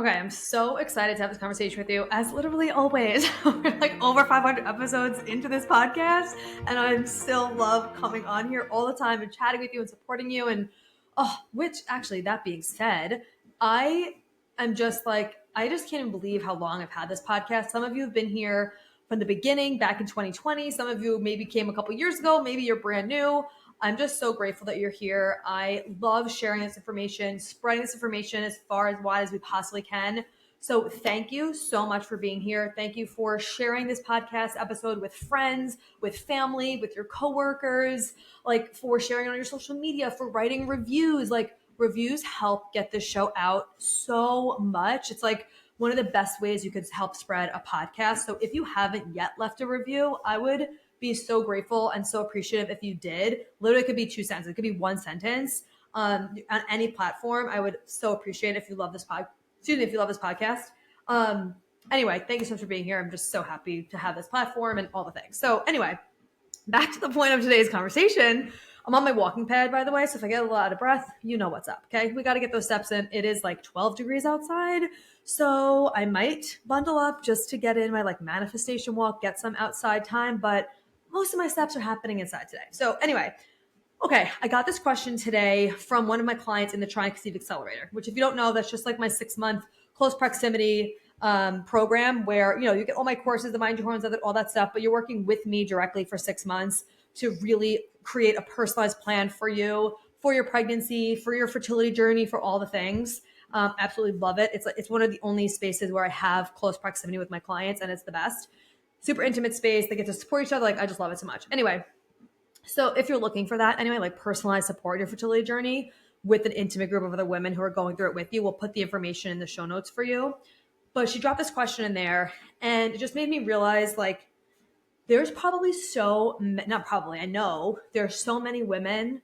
Okay, I'm so excited to have this conversation with you, as literally always. We're like over 500 episodes into this podcast, and I still love coming on here all the time and chatting with you and supporting you. And which actually, that being said, I am just like, I just can't even believe how long I've had this podcast. Some of you have been here from the beginning, back in 2020. Some of you maybe came a couple years ago. Maybe you're brand new. I'm just so grateful that you're here. I love sharing this information, spreading this information as far as wide as we possibly can. So thank you so much for being here. Thank you for sharing this podcast episode with friends, with family, with your coworkers, like for sharing on your social media, for writing reviews. Like reviews help get this show out so much. It's like one of the best ways you could help spread a podcast. So if you haven't yet left a review, I would be so grateful and so appreciative if you did. Literally, it could be 2 sentences. It could be 1 sentence on any platform. I would so appreciate it if you love this if you love this podcast. Anyway, thank you so much for being here. I'm just so happy to have this platform and all the things. So anyway, back to the point of today's conversation. I'm on my walking pad, by the way. So if I get a little out of breath, you know what's up. Okay. We got to get those steps in. It is like 12 degrees outside. So I might bundle up just to get in my like manifestation walk, get some outside time, but most of my steps are happening inside today. So anyway, okay, I got this question today from one of my clients in the Conceive Accelerator, which if you don't know, that's just like my 6-month close proximity program where, you get all my courses, the mind your hormones, all that stuff, but you're working with me directly for 6 months to really create a personalized plan for you, for your pregnancy, for your fertility journey, for all the things. Absolutely love it. It's one of the only spaces where I have close proximity with my clients, and it's the best. Super intimate space. They get to support each other. Like, I just love it so much. Anyway, so if you're looking for that anyway, like personalized support in your fertility journey with an intimate group of other women who are going through it with you, we'll put the information in the show notes for you. But she dropped this question in there, and it just made me realize, like, there's probably I know there's so many women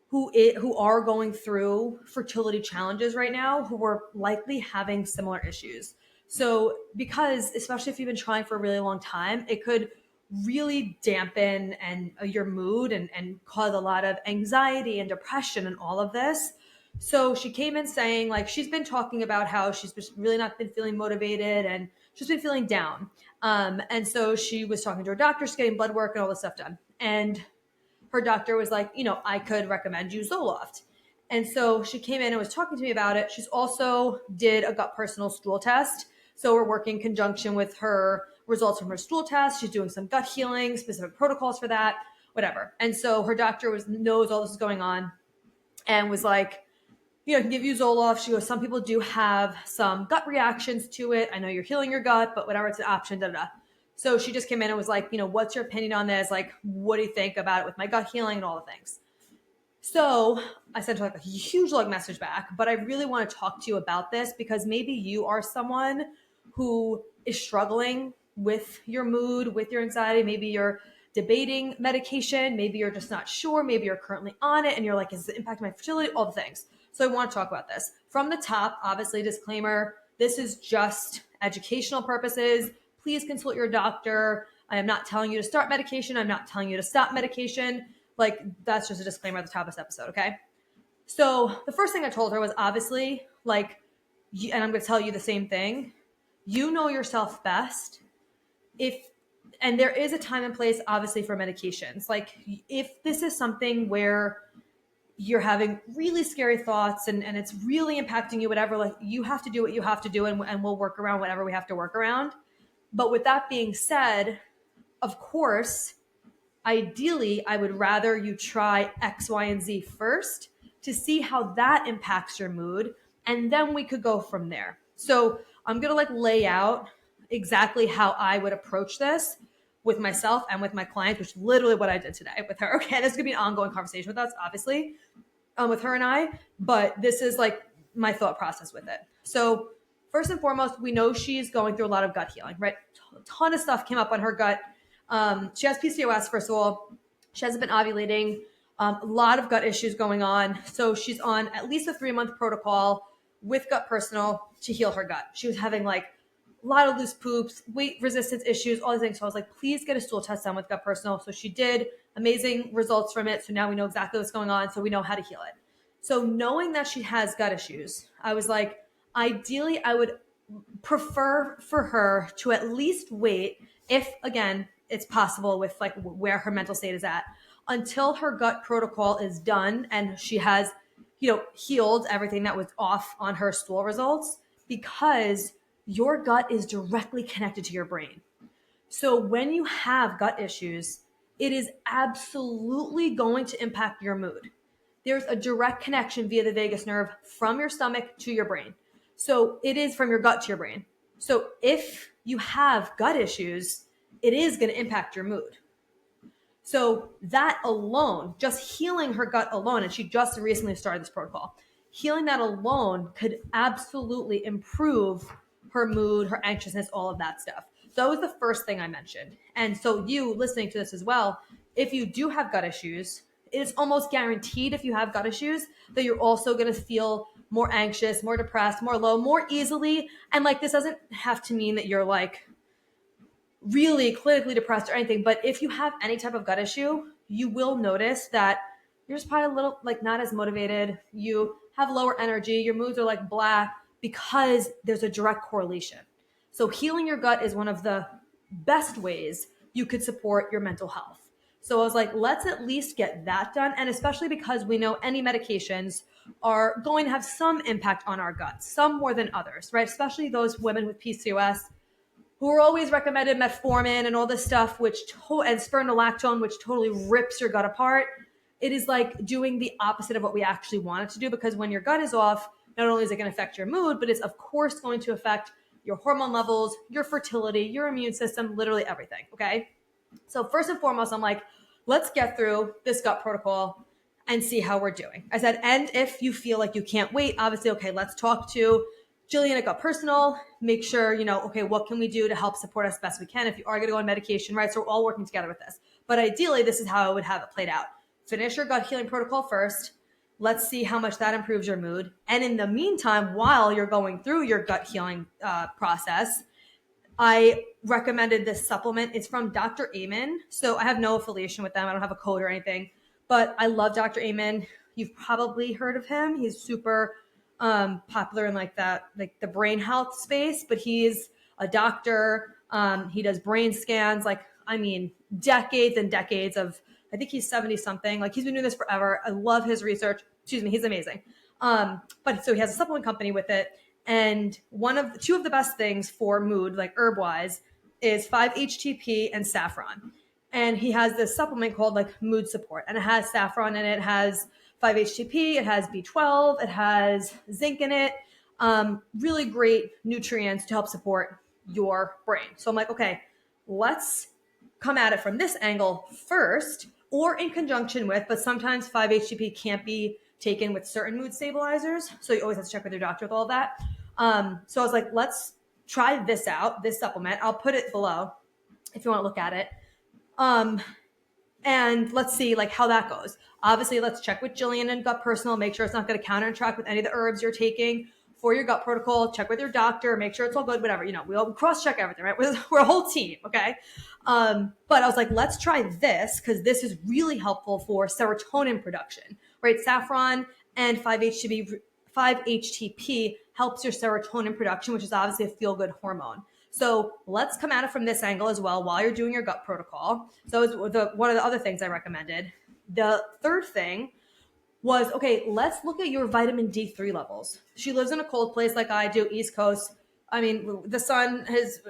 who are going through fertility challenges right now who are likely having similar issues. So because especially if you've been trying for a really long time, it could really dampen and your mood and cause a lot of anxiety and depression and all of this. So she came in saying, like, she's been talking about how she's just really not been feeling motivated and she's been feeling down. And so she was talking to her doctor, she's getting blood work and all this stuff done. And her doctor was like, I could recommend you Zoloft. And so she came in and was talking to me about it. She's also did a gut personal stool test. So we're working in conjunction with her results from her stool test. She's doing some gut healing, specific protocols for that, whatever. And so her doctor knows all this is going on and was like, I can give you Zoloft. She goes, some people do have some gut reactions to it. I know you're healing your gut, but whatever, it's an option, da da da. So she just came in and was like, what's your opinion on this? Like, what do you think about it with my gut healing and all the things? So I sent her like a huge like message back, but I really want to talk to you about this because maybe you are someone who is struggling with your mood, with your anxiety. Maybe you're debating medication. Maybe you're just not sure. Maybe you're currently on it and you're like, is it impacting my fertility? All the things. So I want to talk about this. From the top, obviously, disclaimer, this is just educational purposes. Please consult your doctor. I am not telling you to start medication. I'm not telling you to stop medication. Like, that's just a disclaimer at the top of this episode, okay? So the first thing I told her was obviously, like, and I'm going to tell you the same thing. You know yourself best. And there is a time and place, obviously, for medications. Like, if this is something where you're having really scary thoughts and it's really impacting you, whatever, like, you have to do what you have to do and we'll work around whatever we have to work around. But with that being said, of course, ideally, I would rather you try X, Y, and Z first to see how that impacts your mood. And then we could go from there. So I'm going to like lay out exactly how I would approach this with myself and with my clients, which is literally what I did today with her. Okay. This is going to be an ongoing conversation with us, obviously, with her and I, but this is like my thought process with it. So first and foremost, we know she's going through a lot of gut healing, right? A ton of stuff came up on her gut. She has PCOS, first of all. She hasn't been ovulating. A lot of gut issues going on. So she's on at least a 3-month protocol with Gut Personal to heal her gut. She was having like a lot of loose poops, weight resistance issues, all these things. So I was like, please get a stool test done with Gut Personal. So she did, amazing results from it. So now we know exactly what's going on. So we know how to heal it. So knowing that she has gut issues, I was like, Ideally, I would prefer for her to at least wait, if again it's possible with like where her mental state is at, until her gut protocol is done and she has, healed everything that was off on her stool results, because your gut is directly connected to your brain. So when you have gut issues, it is absolutely going to impact your mood. There's a direct connection via the vagus nerve from your stomach to your brain. So it is from your gut to your brain. So if you have gut issues, it is going to impact your mood. So that alone, just healing her gut alone, and she just recently started this protocol, healing that alone could absolutely improve her mood, her anxiousness, all of that stuff. So that was the first thing I mentioned. And so you listening to this as well, if you do have gut issues, it's almost guaranteed if you have gut issues that you're also going to feel more anxious, more depressed, more low, more easily. And like, this doesn't have to mean that you're like really clinically depressed or anything, but if you have any type of gut issue, you will notice that you're just probably a little like not as motivated. You have lower energy. Your moods are like blah, because there's a direct correlation. So healing your gut is one of the best ways you could support your mental health. So I was like, let's at least get that done. And especially because we know any medications are going to have some impact on our guts, some more than others, right? Especially those women with PCOS who are always recommended metformin and all this stuff, and spironolactone, which totally rips your gut apart. It is like doing the opposite of what we actually want it to do, because when your gut is off, not only is it going to affect your mood, but it's of course going to affect your hormone levels, your fertility, your immune system, literally everything. Okay. So first and foremost, I'm like, let's get through this gut protocol and see how we're doing. I said, and if you feel like you can't wait, obviously, okay, let's talk to Jillian at Gut Personal, make sure, okay, what can we do to help support us best we can if you are going to go on medication, right? So we're all working together with this. But ideally, this is how I would have it played out. Finish your gut healing protocol first. Let's see how much that improves your mood. And in the meantime, while you're going through your gut healing process, I recommended this supplement. It's from Dr. Amen. So I have no affiliation with them. I don't have a code or anything, but I love Dr. Amen. You've probably heard of him. He's super popular in like the brain health space, but he's a doctor. He does brain scans, decades and decades of, I think he's 70 something. Like, he's been doing this forever. I love his research. Excuse me. He's amazing. But so he has a supplement company with it. And two of the best things for mood, like herb wise, is 5-HTP and saffron. And he has this supplement called like Mood Support, and it has saffron in it. It has 5-HTP, it has B12, it has zinc in it. Really great nutrients to help support your brain. So I'm like, okay, let's come at it from this angle first, or in conjunction with, but sometimes 5-HTP can't be taken with certain mood stabilizers. So you always have to check with your doctor with all that. So I was like, let's try this out, this supplement. I'll put it below if you want to look at it. And let's see like how that goes. Obviously, let's check with Jillian and Gut Personal, make sure it's not going to counteract with any of the herbs you're taking for your gut protocol. Check with your doctor, make sure it's all good, whatever, we all cross-check everything, right? We're a whole team, okay? But I was like, let's try this, because this is really helpful for serotonin production, right? Saffron and 5-HTP helps your serotonin production, which is obviously a feel-good hormone. So let's come at it from this angle as well while you're doing your gut protocol. So it was one of the other things I recommended. The third thing was, okay, let's look at your vitamin D3 levels. She lives in a cold place like I do, East Coast. I mean, the sun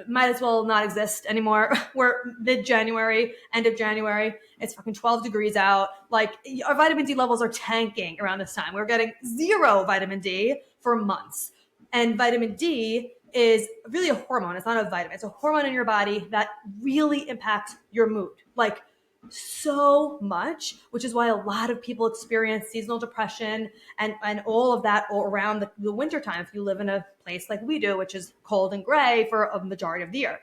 might as well not exist anymore. We're mid-January, end of January. It's fucking 12 degrees out. Like, our vitamin D levels are tanking around this time. We're getting 0 vitamin D for months. And vitamin D is really a hormone. It's not a vitamin. It's a hormone in your body that really impacts your mood, like so much, which is why a lot of people experience seasonal depression and all of that all around the winter time. If you live in a place like we do, which is cold and gray for a majority of the year.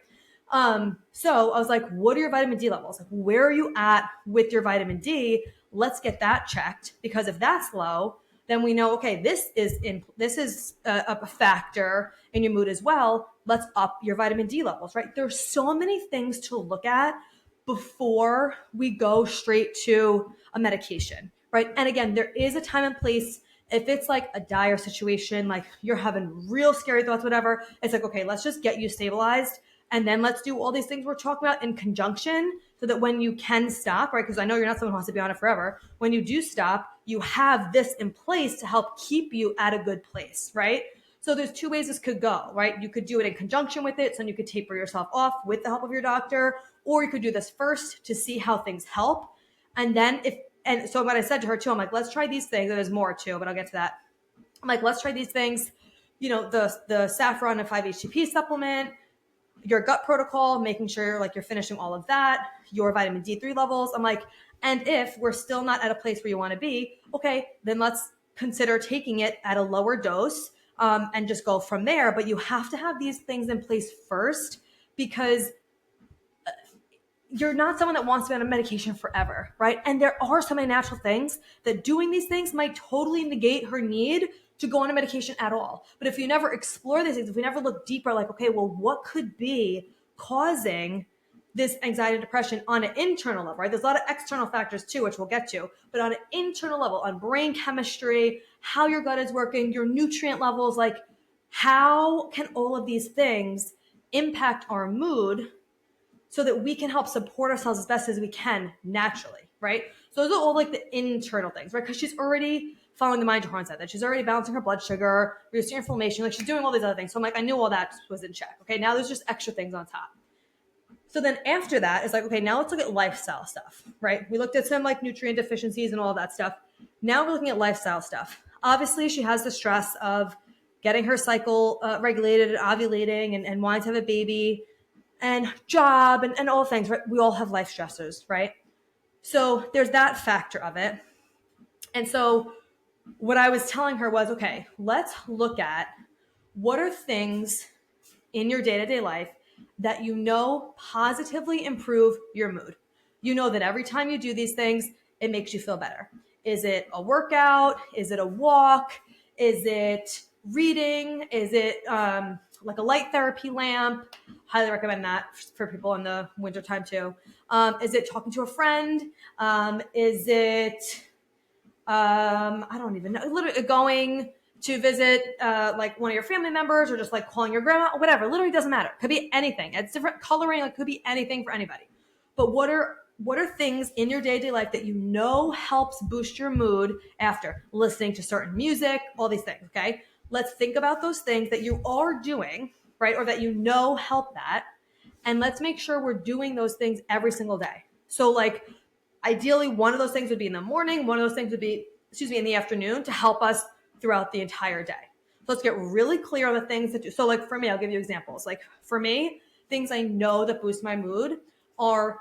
So I was like, what are your vitamin D levels? Like, where are you at with your vitamin D? Let's get that checked, because if that's low, then we know, okay, this is a factor in your mood as well. Let's up your vitamin D levels, right? There's so many things to look at before we go straight to a medication, right? And again, there is a time and place If it's like a dire situation, like you're having real scary thoughts, whatever, it's like, okay, let's just get you stabilized. And then let's do all these things we're talking about in conjunction so that when you can stop, right? Because I know you're not someone who wants to be on it forever. When you do stop, you have this in place to help keep you at a good place, right? So there's two ways this could go, right? You could do it in conjunction with it. So you could taper yourself off with the help of your doctor, or you could do this first to see how things help. And then and so what I said to her too, I'm like, let's try these things. There's more too, but I'll get to that. I'm like, let's try these things. The saffron and 5-HTP supplement, your gut protocol, making sure like you're finishing all of that, your vitamin D3 levels. I'm like, and if we're still not at a place where you want to be, okay, then let's consider taking it at a lower dose and just go from there. But you have to have these things in place first, because you're not someone that wants to be on a medication forever, right? And there are so many natural things that doing these things might totally negate her need to go on a medication at all. But if you never explore these things, if we never look deeper, like, okay, well, what could be causing this anxiety and depression on an internal level, right? There's a lot of external factors too, which we'll get to, but on an internal level, on brain chemistry, how your gut is working, your nutrient levels, like how can all of these things impact our mood so that we can help support ourselves as best as we can naturally, right? So those are all like the internal things, right? Because she's already following the mind to horn that she's already balancing her blood sugar, reducing inflammation, like she's doing all these other things. So I'm like, I knew all that was in check. Okay, now there's just extra things on top. So then after that, it's like, okay, now let's look at lifestyle stuff, right? We looked at some like nutrient deficiencies and all of that stuff. Now we're looking at lifestyle stuff. Obviously, she has the stress of getting her cycle regulated and ovulating and wanting to have a baby and job and all things, right? We all have life stressors, right? So there's that factor of it. And so what I was telling her was, okay, let's look at what are things in your day-to-day life that you know positively improve your mood. You know that every time you do these things, it makes you feel better. Is it a workout? Is it a walk? Is it reading? Is it like a light therapy lamp? Highly recommend that for people in the wintertime too. Is it talking to a friend? Is it, I don't even know, literally going to visit like one of your family members, or just like calling your grandma, whatever. Literally doesn't matter. Could be anything. It's different coloring. Like could be anything for anybody. But what are things in your day-to-day life that you know helps boost your mood after listening to certain music, all these things, okay? Let's think about those things that you are doing, right? Or that you know help that. And let's make sure we're doing those things every single day. So like ideally one of those things would be in the morning. One of those things would be, in the afternoon to help us throughout the entire day. So let's get really clear on the things that do. So like for me, I'll give you examples. Like for me, things I know that boost my mood are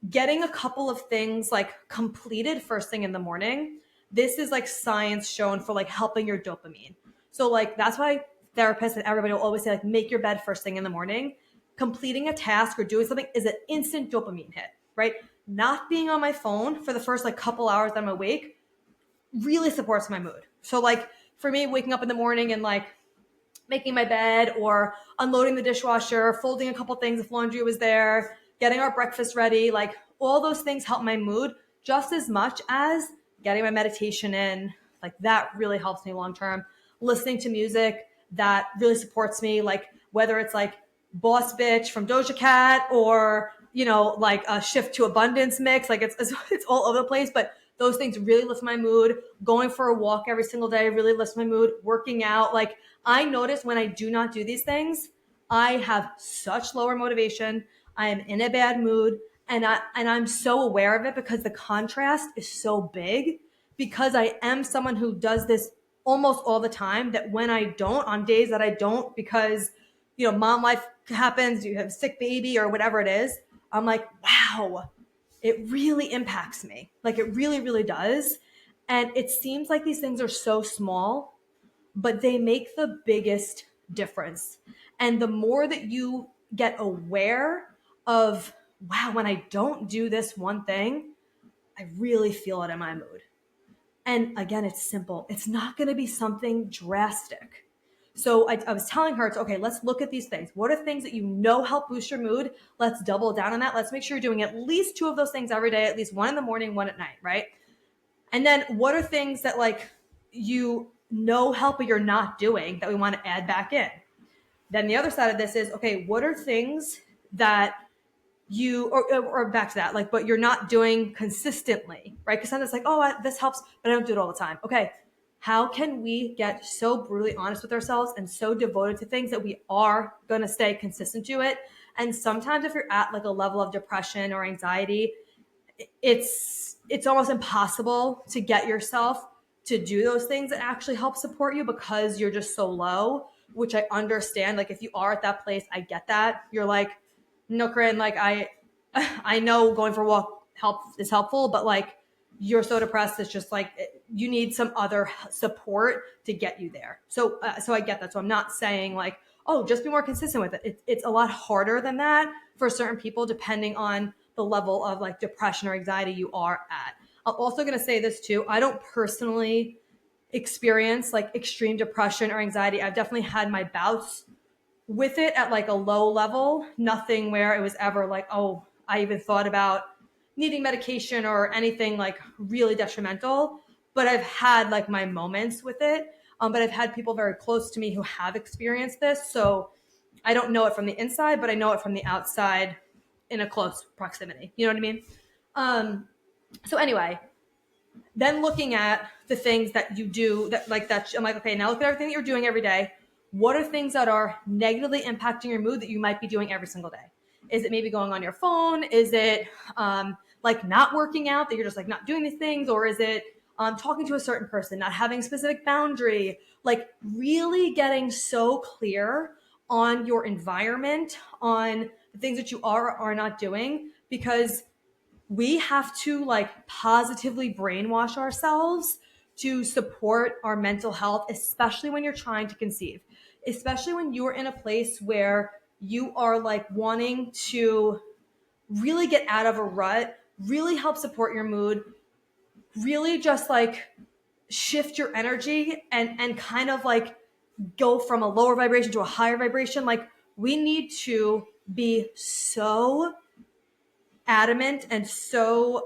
getting a couple of things like completed first thing in the morning. This is like science shown for like helping your dopamine. So like that's why therapists and everybody will always say like make your bed first thing in the morning. Completing a task or doing something is an instant dopamine hit, right? Not being on my phone for the first like couple hours that I'm awake really supports my mood. So like for me, waking up in the morning and like making my bed or unloading the dishwasher, folding a couple things if laundry was there, getting our breakfast ready, like all those things help my mood just as much as getting my meditation in. Like that really helps me long term. Listening to music that really supports me, like whether it's like Boss Bitch from Doja Cat or, you know, like a Shift to Abundance mix, like it's all over the place, but those things really lift my mood. Going for a walk every single day really lifts my mood. Working out, like I notice when I do not do these things, I have such lower motivation. I am in a bad mood, and I'm so aware of it because the contrast is so big, because I am someone who does this almost all the time, that when I don't, on days that I don't, because, you know, mom life happens, you have a sick baby or whatever it is, I'm like, wow, it really impacts me. Like it really, really does. And it seems like these things are so small, but they make the biggest difference. And the more that you get aware of, wow, when I don't do this one thing, I really feel it in my mood. And again, it's simple. It's not going to be something drastic. So I was telling her, it's okay, let's look at these things. What are things that you know help boost your mood? Let's double down on that. Let's make sure you're doing at least 2 of those things every day, at least 1 in the morning, 1 at night, right? And then what are things that like you know help but you're not doing that we want to add back in. Then the other side of this is, okay, what are things that you, or back to that, like, but you're not doing consistently, right? Because sometimes it's like, oh, this helps, but I don't do it all the time. Okay, how can we get so brutally honest with ourselves and so devoted to things that we are going to stay consistent to it? And sometimes if you're at like a level of depression or anxiety, it's almost impossible to get yourself to do those things that actually help support you because you're just so low, which I understand. Like if you are at that place, I get that. You're like, no, Corinne, like I know going for a walk is helpful, but like you're so depressed, it's just like you need some other support to get you there. So I get that. So I'm not saying like, oh, just be more consistent with it. It's a lot harder than that for certain people, depending on the level of like depression or anxiety you are at. I'm also going to say this too. I don't personally experience like extreme depression or anxiety. I've definitely had my bouts with it at like a low level, nothing where it was ever like, oh, I even thought about needing medication or anything like really detrimental. But I've had like my moments with it. But I've had people very close to me who have experienced this. So I don't know it from the inside, but I know it from the outside in a close proximity. You know what I mean? So anyway, then looking at the things that you do that like that, I'm like, okay, now look at everything that you're doing every day. What are things that are negatively impacting your mood that you might be doing every single day? Is it maybe going on your phone? Is it like not working out, that you're just like not doing these things? Or is it talking to a certain person, not having a specific boundary? Like really getting so clear on your environment, on the things that you are or are not doing, because we have to like positively brainwash ourselves to support our mental health, especially when you're trying to conceive, especially when you're in a place where you are like wanting to really get out of a rut, really help support your mood, really just like shift your energy and kind of like go from a lower vibration to a higher vibration. Like we need to be so adamant and so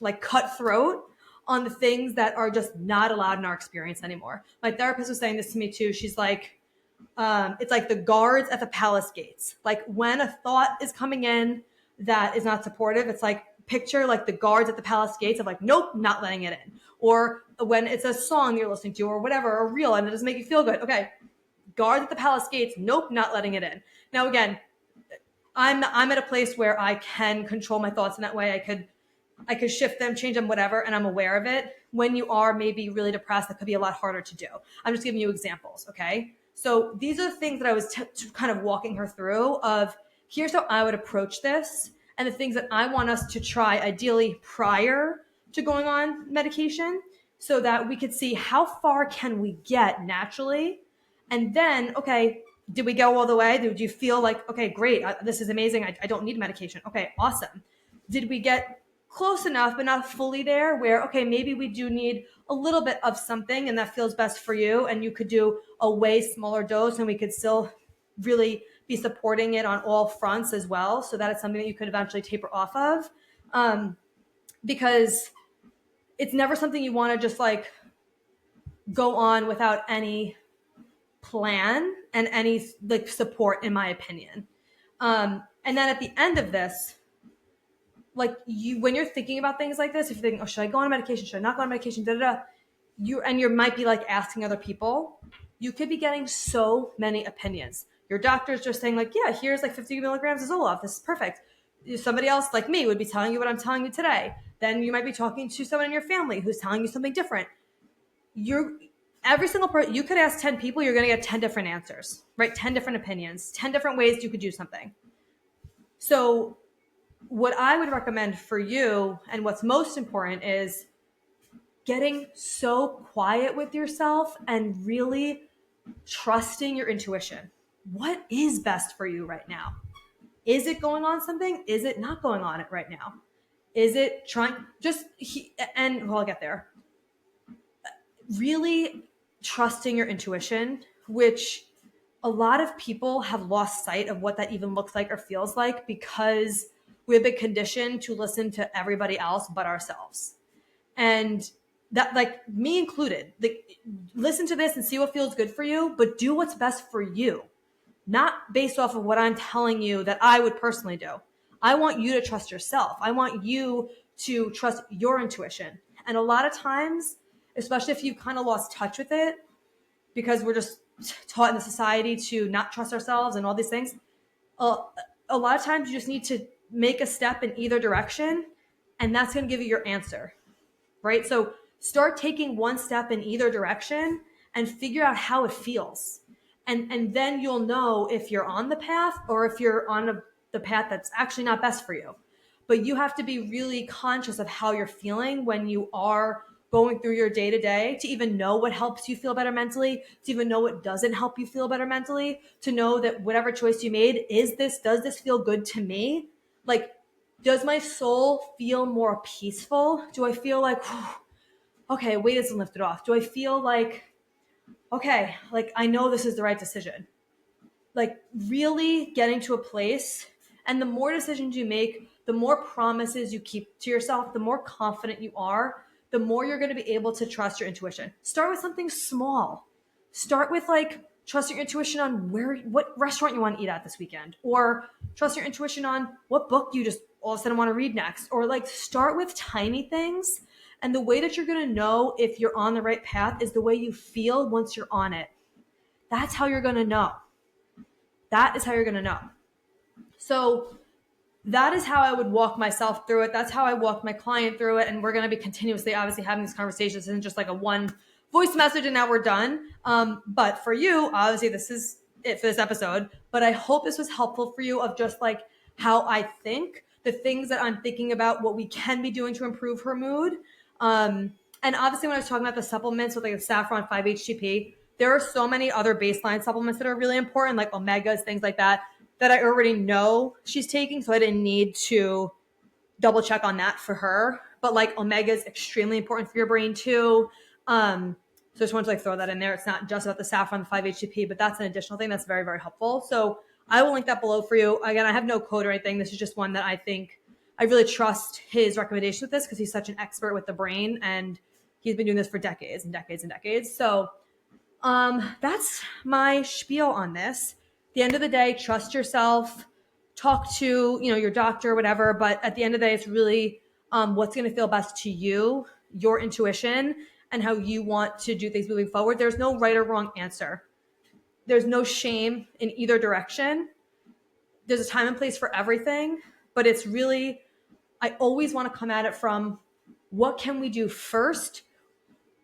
like cutthroat on the things that are just not allowed in our experience anymore. My therapist was saying this to me too. She's like, it's like the guards at the palace gates. Like when a thought is coming in that is not supportive, it's like picture like the guards at the palace gates of like, nope, not letting it in. Or when it's a song you're listening to or whatever, a reel, and it doesn't make you feel good. Okay, guards at the palace gates, nope, not letting it in. Now again, I'm at a place where I can control my thoughts in that way. I could shift them, change them, whatever, and I'm aware of it. When you are maybe really depressed, that could be a lot harder to do. I'm just giving you examples, okay? So these are the things that I was kind of walking her through of here's how I would approach this and the things that I want us to try ideally prior to going on medication so that we could see how far can we get naturally. And then, okay, did we go all the way? Did you feel like, okay, great, this is amazing. I don't need medication. Okay, awesome. Did we get close enough, but not fully there where, okay, maybe we do need a little bit of something and that feels best for you. And you could do a way smaller dose and we could still really be supporting it on all fronts as well. So that it's something that you could eventually taper off of. Because it's never something you want to just like go on without any plan and any like support, in my opinion. And then at the end of this, like you, when you're thinking about things like this, if you're thinking, oh, should I go on medication? Should I not go on medication? You might be like asking other people. You could be getting so many opinions. Your doctor's just saying like, yeah, here's like 50 milligrams of Zoloft. This is perfect. Somebody else like me would be telling you what I'm telling you today. Then you might be talking to someone in your family who's telling you something different. Every single person, you could ask 10 people, you're going to get 10 different answers, right? 10 different opinions, 10 different ways you could do something. So what I would recommend for you and what's most important is getting so quiet with yourself and really trusting your intuition. What is best for you right now? Is it going on something? Is it not going on it right now? Is it trying and I'll get there. Really trusting your intuition, which a lot of people have lost sight of what that even looks like or feels like because we've been conditioned to listen to everybody else but ourselves. And that, like me included, listen to this and see what feels good for you, but do what's best for you, not based off of what I'm telling you that I would personally do. I want you to trust yourself. I want you to trust your intuition. And a lot of times, especially if you've kind of lost touch with it, because we're just taught in the society to not trust ourselves and all these things, a lot of times you just need to make a step in either direction, and that's going to give you your answer, right? So start taking one step in either direction and figure out how it feels. And then you'll know if you're on the path or if you're on the path that's actually not best for you. But you have to be really conscious of how you're feeling when you are going through your day to day, to even know what helps you feel better mentally, to even know what doesn't help you feel better mentally, to know that whatever choice you made, does this feel good to me? Like, does my soul feel more peaceful? Do I feel like, okay, weight isn't lifted off? Do I feel like, okay, like I know this is the right decision? Like really getting to a place, and the more decisions you make, the more promises you keep to yourself, the more confident you are, the more you're going to be able to trust your intuition. Start with something small. Start with like trusting your intuition on what restaurant you want to eat at this weekend, or trust your intuition on what book you just all of a sudden want to read next, or like start with tiny things. And the way that you're going to know if you're on the right path is the way you feel once you're on it. That's how you're going to know. That is how you're going to know. So that is how I would walk myself through it. That's how I walk my client through it. And we're going to be continuously, obviously, having these conversations. This isn't just like a one voice message and now we're done. But for you, obviously, this is it for this episode. But I hope this was helpful for you of just like how I think, the things that I'm thinking about, what we can be doing to improve her mood. And obviously, when I was talking about the supplements with like the saffron 5-HTP, there are so many other baseline supplements that are really important, like omegas, things like that I already know she's taking. So I didn't need to double check on that for her. But like omega is extremely important for your brain too. So I just wanted to like throw that in there. It's not just about the saffron, the 5-HTP, but that's an additional thing that's very, very helpful. So I will link that below for you. Again, I have no code or anything. This is just one that I think I really trust his recommendation with this because he's such an expert with the brain and he's been doing this for decades and decades and decades. So that's my spiel on this. At the end of the day, trust yourself, talk to, your doctor, whatever. But at the end of the day, it's really what's going to feel best to you, your intuition, and how you want to do things moving forward. There's no right or wrong answer. There's no shame in either direction. There's a time and place for everything, but it's really, I always want to come at it from what can we do first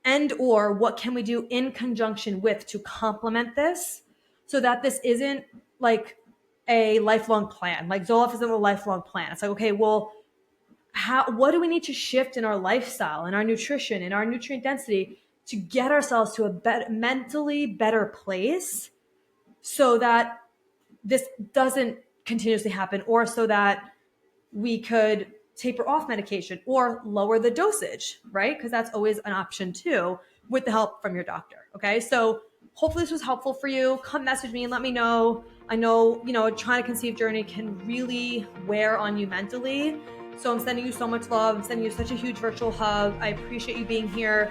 and or what can we do in conjunction with to complement this so that this isn't like a lifelong plan. Like Zoloft isn't a lifelong plan. It's like, okay, well, what do we need to shift in our lifestyle, in our nutrition, in our nutrient density to get ourselves to a mentally better place so that this doesn't continuously happen, or so that we could taper off medication or lower the dosage, right? Because that's always an option too, with the help from your doctor. Okay. So hopefully this was helpful for you. Come message me and let me know. I know, trying to conceive journey can really wear on you mentally. So I'm sending you so much love. I'm sending you such a huge virtual hug. I appreciate you being here.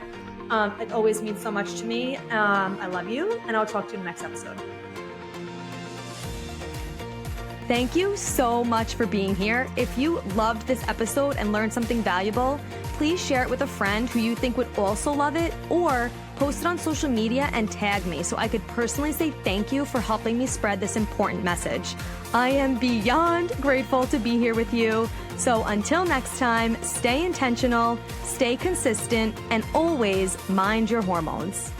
It always means so much to me. I love you, and I'll talk to you in the next episode. Thank you so much for being here. If you loved this episode and learned something valuable, please share it with a friend who you think would also love it, or post it on social media and tag me so I could personally say thank you for helping me spread this important message. I am beyond grateful to be here with you. So until next time, stay intentional, stay consistent, and always mind your hormones.